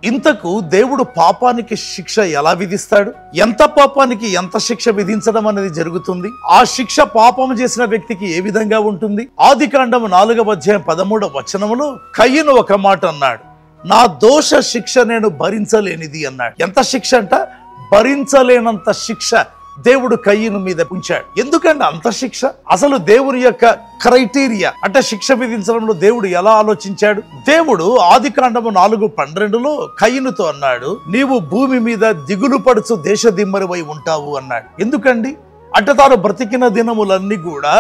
ఇంతకు దేవుడు పాపానికి శిక్ష ఎలా విధిస్తాడు? ఎంత పాపానికి ఎంత శిక్ష విధించడం అనేది జరుగుతుంది? ఆ శిక్ష పాపం చేసిన వ్యక్తికి ఏ విధంగా ఉంటుంది? ఆదికాండము 4వ అధ్యాయం 13వ వచనములో కయ్యను ఒక మాట అన్నాడు, నా దోష శిక్ష నేను భరించలేనిది అన్నాడు. ఎంత శిక్ష అంట? భరించలేనంత శిక్ష దేవుడు కయ్యను మీద ఉంచాడు. ఎందుకంటే అంత శిక్ష? అసలు దేవుని యొక్క క్రైటీరియా అంటే శిక్ష విధించడంలో దేవుడు ఎలా ఆలోచించాడు? దేవుడు ఆదికాండము 4:12లో కయ్యనుతో అన్నాడు, నీవు భూమి మీద దిగులు పడుచు దేశదిమ్మరివై ఉంటావు అన్నాడు. ఎందుకండి? అంటే తాను బ్రతికిన దినములన్నీ కూడా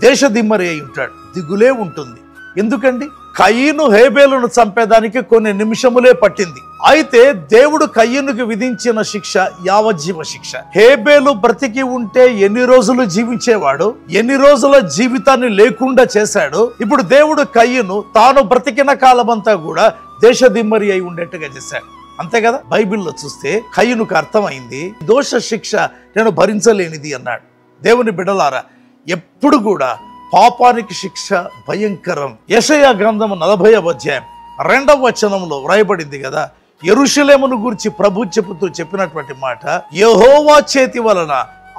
దేశదిమ్మరి అయి ఉంటాడు, దిగులే ఉంటుంది. ఎందుకండి? కయ్యను హేబేలును చంపేదానికి కొన్ని నిమిషములే పట్టింది. అయితే దేవుడు కయ్యనుకు విధించిన శిక్ష యావజ్జీవ శిక్ష. హేబేలు బ్రతికి ఉంటే ఎన్ని రోజులు జీవించేవాడు, ఎన్ని రోజుల జీవితాన్ని లేకుండా చేశాడు. ఇప్పుడు దేవుడు కయ్యను తాను బ్రతికిన కాలమంతా కూడా దేశదిమ్మరి అయి ఉండేట్టుగా చేశాడు. అంతే కదా? బైబిల్లో చూస్తే కయ్యనుకు అర్థమైంది, దోష శిక్ష నేను భరించలేనిది అన్నాడు. దేవుని బిడ్డలారా, ఎప్పుడు కూడా పాపానికి శిక్ష భయంకరం. యెషయా గ్రంథము 40వ అధ్యాయం 2వ వచనంలో వ్రాయబడింది కదా, యెరూషలేమును గురించి ప్రభు చెబుతూ చెప్పినటువంటి మాట, యెహోవా చేతి వలన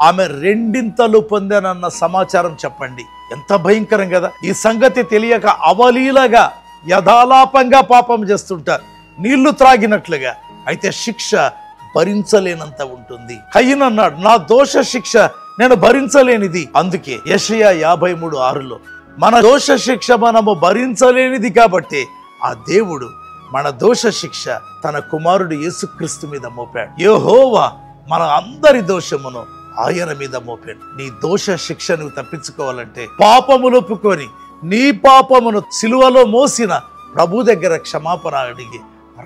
ఆమె రెండింతలు పొందానన్న సమాచారం చెప్పండి. ఎంత భయంకరం కదా! ఈ సంగతి తెలియక అవలీలగా యథాలాపంగా పాపం చేస్తుంటారు, నీళ్లు త్రాగినట్లుగా. అయితే శిక్ష భరించలేనంత ఉంటుంది. కయ్యను అన్నాడు, నా దోష శిక్ష నేను భరించలేనిది. అందుకే యెషయా 53:6లో మన దోష శిక్ష మనము భరించలేనిది కాబట్టి ఆ దేవుడు మన దోష శిక్ష తన కుమారుడు యేసుక్రీస్తు మీద మోపాడు. యెహోవా మన అందరి దోషమును ఆయన మీద మోపాడు. నీ దోష శిక్ష నువ్వు తప్పించుకోవాలంటే పాపములు ఒప్పుకొని నీ పాపమును సిలువలో మోసిన ప్రభు దగ్గర క్షమాపణ అడిగి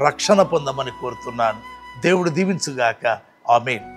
రక్షణ పొందమని కోరుతున్నాను. దేవుడు దీవించుగాక. ఆమేన్.